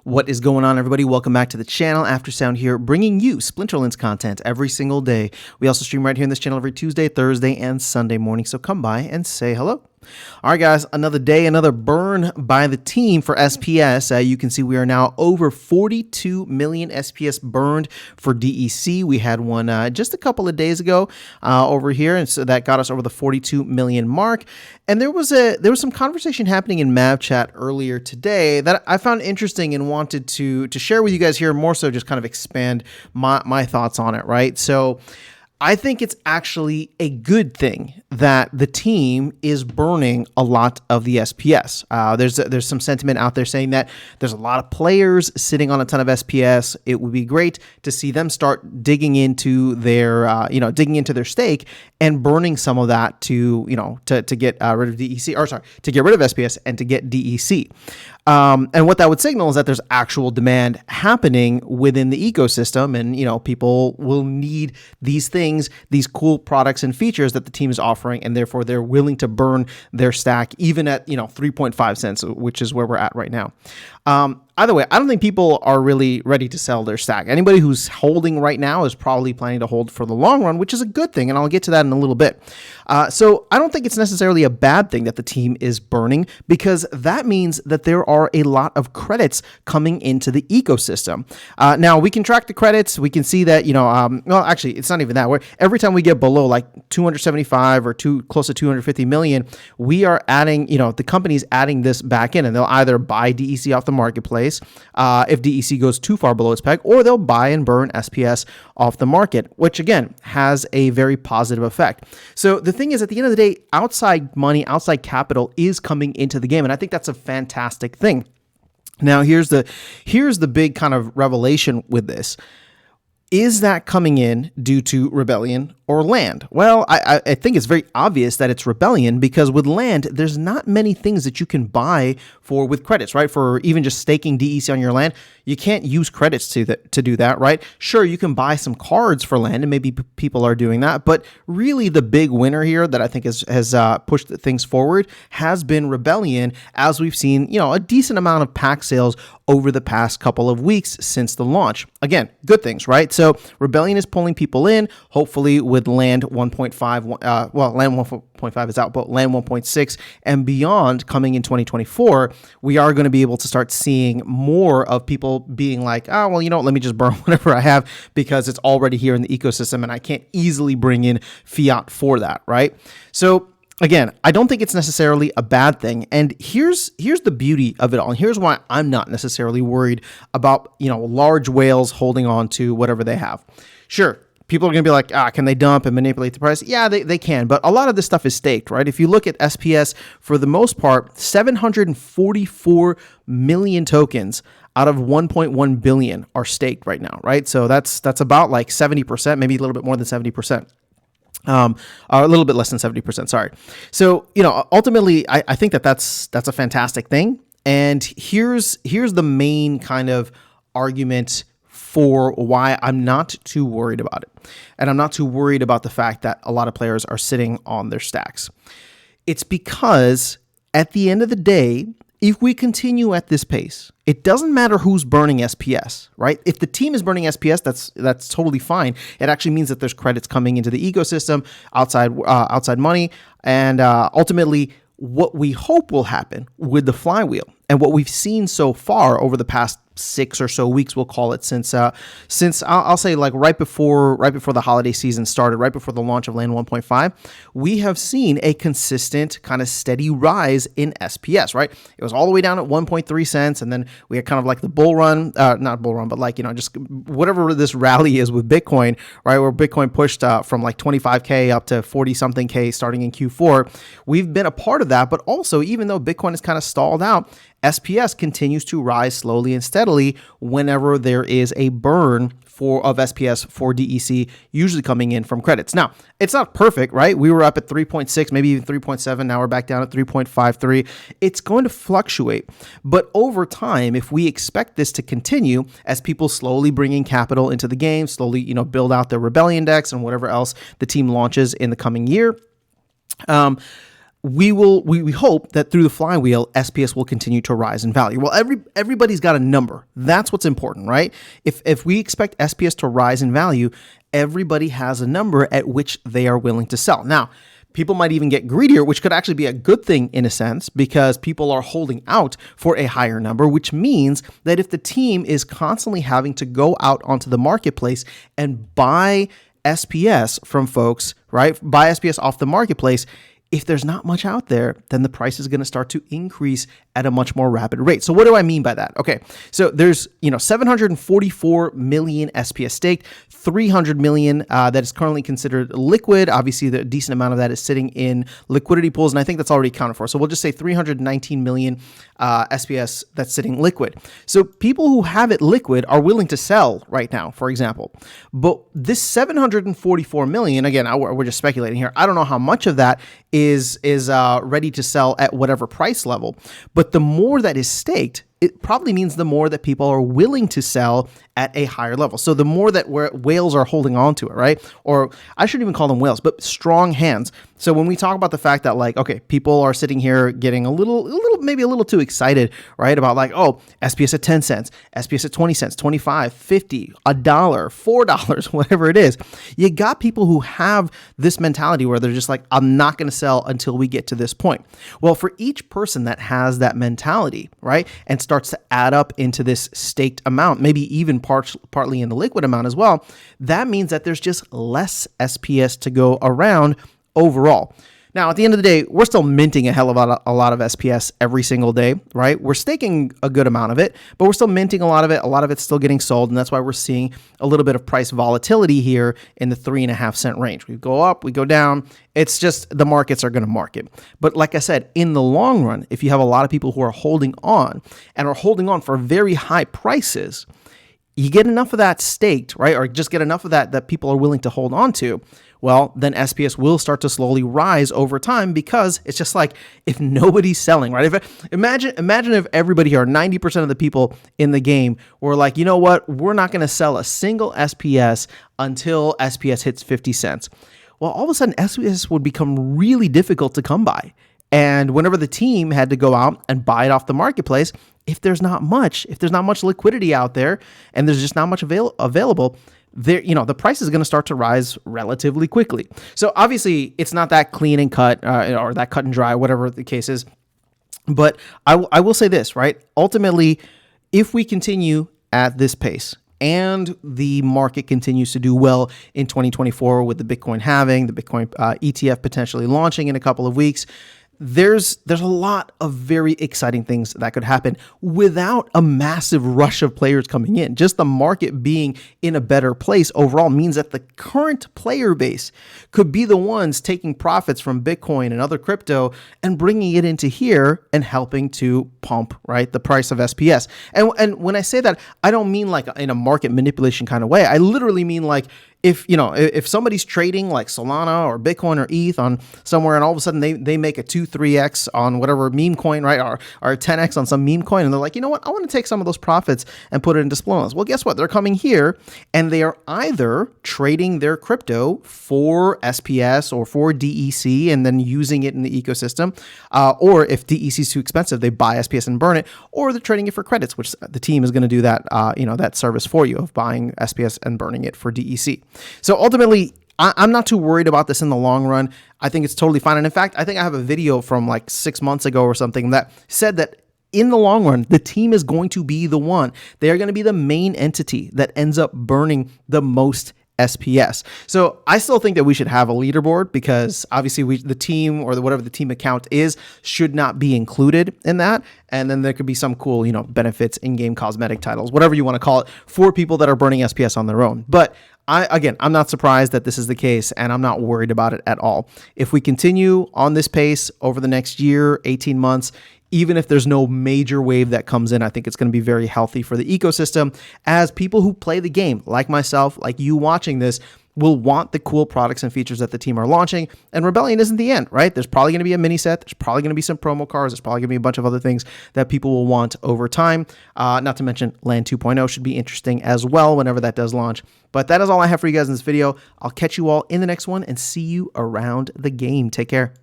What is going on, everybody? Welcome back to the channel. Aftersound here, bringing you Splinterlands content every single day. We also stream right here in this channel every Tuesday, Thursday, and Sunday morning, so come by and say hello. All right, guys, another day, another burn by the team for SPS. You can see we are now over 42 million SPS burned for DEC. We had one just a couple of days ago over here, and so that got us over the 42 million mark. And there was some conversation happening in Mav chat earlier today that I found interesting and wanted to share with you guys here, more so just kind of expand my thoughts on it, right? So I think it's actually a good thing that the team is burning a lot of the SPS. There's some sentiment out there saying that there's a lot of players sitting on a ton of SPS. It would be great to see them start digging into their stake and burning some of that to get rid of DEC, or sorry, to get rid of SPS and to get DEC. And what that would signal is that there's actual demand happening within the ecosystem, and people will need these things, these cool products and features that the team is offering, and therefore they're willing to burn their stack even at 3.5 cents, which is where we're at right now. Either way, I don't think people are really ready to sell their stack. Anybody who's holding right now is probably planning to hold for the long run, which is a good thing, and I'll get to that in a little bit. So I don't think it's necessarily a bad thing that the team is burning, because that means that there are a lot of credits coming into the ecosystem. Now, we can track the credits. We can see that, well, actually, it's not even that. Every time we get below like 275 or close to 250 million, we are adding, the company's adding this back in, and they'll either buy DEC off the marketplace if DEC goes too far below its peg, or they'll buy and burn SPS off the market, which again has a very positive effect. So the thing is, at the end of the day, outside money, outside capital is coming into the game, and I think that's a fantastic thing. Now, here's the big kind of revelation with this. Is that coming in due to Rebellion or land? Well, I think it's very obvious that it's Rebellion, because with land, there's not many things that you can buy for with credits, right? For even just staking DEC on your land, you can't use credits to do that, right? Sure, you can buy some cards for land, and maybe people are doing that, but really the big winner here that I think has pushed things forward has been Rebellion, as we've seen, a decent amount of pack sales over the past couple of weeks since the launch. Again, good things, right? So Rebellion is pulling people in, hopefully with land 1.5, land 1.5 is out, but land 1.6 and beyond coming in 2024, we are going to be able to start seeing more of people being like, let me just burn whatever I have, because it's already here in the ecosystem and I can't easily bring in fiat for that, right? So again, I don't think it's necessarily a bad thing. And here's the beauty of it all. And here's why I'm not necessarily worried about, large whales holding on to whatever they have. Sure, people are going to be like, can they dump and manipulate the price? Yeah, they can. But a lot of this stuff is staked, right? If you look at SPS, for the most part, 744 million tokens out of 1.1 billion are staked right now, right? So that's about like 70%, maybe a little bit more than 70%. A little bit less than 70%, sorry. So, ultimately, I think that's a fantastic thing. And here's the main kind of argument for why I'm not too worried about it. And I'm not too worried about the fact that a lot of players are sitting on their stacks. It's because at the end of the day, if we continue at this pace, it doesn't matter who's burning SPS, right? If the team is burning SPS, that's totally fine. It actually means that there's credits coming into the ecosystem, outside money, and ultimately, what we hope will happen with the flywheel, and what we've seen so far over the past 6 or so weeks, we'll call it, since I'll say like right before the holiday season started, right before the launch of Land 1.5, we have seen a consistent kind of steady rise in SPS, right? It was all the way down at 1.3 cents, and then we had kind of like the bull run, not bull run, but like, just whatever this rally is with Bitcoin, right? Where Bitcoin pushed from like 25K up to 40 something K starting in Q4. We've been a part of that, but also, even though Bitcoin is kind of stalled out, SPS continues to rise slowly and steadily whenever there is a burn of SPS for DEC, usually coming in from credits. Now, it's not perfect, right? We were up at 3.6, maybe even 3.7. Now we're back down at 3.53. It's going to fluctuate. But over time, if we expect this to continue, as people slowly bring in capital into the game, slowly, build out their Rebellion decks and whatever else the team launches in the coming year, we hope that through the flywheel, SPS will continue to rise in value. Well, everybody's got a number. That's what's important, right? If we expect SPS to rise in value, everybody has a number at which they are willing to sell. Now, people might even get greedier, which could actually be a good thing in a sense, because people are holding out for a higher number, which means that if the team is constantly having to go out onto the marketplace and buy SPS from folks, right? Buy SPS off the marketplace. If there's not much out there, then the price is going to start to increase at a much more rapid rate. So what do I mean by that? Okay, so there's 744 million SPS staked, 300 million that is currently considered liquid. Obviously, the decent amount of that is sitting in liquidity pools, and I think that's already accounted for. So we'll just say 319 million SPS that's sitting liquid. So people who have it liquid are willing to sell right now, for example. But this 744 million, again, we're just speculating here. I don't know how much of that is ready to sell at whatever price level. But the more that is staked, it probably means the more that people are willing to sell at a higher level. So the more that whales are holding on to it, right? Or I shouldn't even call them whales, but strong hands. So when we talk about the fact that like, okay, people are sitting here getting maybe a little too excited, right? About like, oh, SPS at 10 cents, SPS at 20 cents, 25, 50, $1, $4, whatever it is. You got people who have this mentality where they're just like, I'm not going to sell until we get to this point. Well, for each person that has that mentality, right? And starts to add up into this staked amount, maybe even partly in the liquid amount as well, that means that there's just less SPS to go around overall. Now, at the end of the day, we're still minting a hell of a lot of SPS every single day, right? We're staking a good amount of it, but we're still minting a lot of it. A lot of it's still getting sold, and that's why we're seeing a little bit of price volatility here in the 3.5 cent range. We go up, we go down. It's just the markets are going to market. But like I said, in the long run, if you have a lot of people who are holding on and are holding on for very high prices, you get enough of that staked, right? Or just get enough of that people are willing to hold on to. Well, then SPS will start to slowly rise over time, because it's just like, if nobody's selling, right? Imagine if everybody here, 90% of the people in the game were like, you know what? We're not going to sell a single SPS until SPS hits 50 cents. Well, all of a sudden, SPS would become really difficult to come by. And whenever the team had to go out and buy it off the marketplace, if there's not much liquidity out there and there's just not much available, there, the price is going to start to rise relatively quickly. So obviously, it's not that clean and cut or that cut and dry, whatever the case is. But I will say this, right? Ultimately, if we continue at this pace and the market continues to do well in 2024 with the Bitcoin halving, the Bitcoin ETF potentially launching in a couple of weeks, there's a lot of very exciting things that could happen without a massive rush of players coming in. Just the market being in a better place overall means that the current player base could be the ones taking profits from Bitcoin and other crypto and bringing it into here and helping to pump, right, the price of SPS. And when I say that, I don't mean like in a market manipulation kind of way. I literally mean like, if somebody's trading like Solana or Bitcoin or ETH on somewhere, and all of a sudden they make a 2-3x on whatever meme coin, right, or 10x on some meme coin, and they're like, you know what, I want to take some of those profits and put it into Splonas. Well, guess what? They're coming here and they are either trading their crypto for SPS or for DEC and then using it in the ecosystem, or if DEC is too expensive, they buy SPS and burn it, or they're trading it for credits, which the team is going to do that, that service for you of buying SPS and burning it for DEC. So ultimately, I'm not too worried about this in the long run. I think it's totally fine. And in fact, I think I have a video from like 6 months ago or something that said that in the long run, the team is going to be the one. They are going to be the main entity that ends up burning the most SPS. So I still think that we should have a leaderboard, because obviously the team or whatever the team account is should not be included in that. And then there could be some cool, benefits, in-game cosmetic titles, whatever you want to call it, for people that are burning SPS on their own. But I'm not surprised that this is the case, and I'm not worried about it at all. If we continue on this pace over the next year, 18 months, even if there's no major wave that comes in, I think it's going to be very healthy for the ecosystem, as people who play the game, like myself, like you watching this, will want the cool products and features that the team are launching. And Rebellion isn't the end, right? There's probably going to be a mini set. There's probably going to be some promo cards. There's probably going to be a bunch of other things that people will want over time. Not to mention Land 2.0 should be interesting as well whenever that does launch. But that is all I have for you guys in this video. I'll catch you all in the next one and see you around the game. Take care.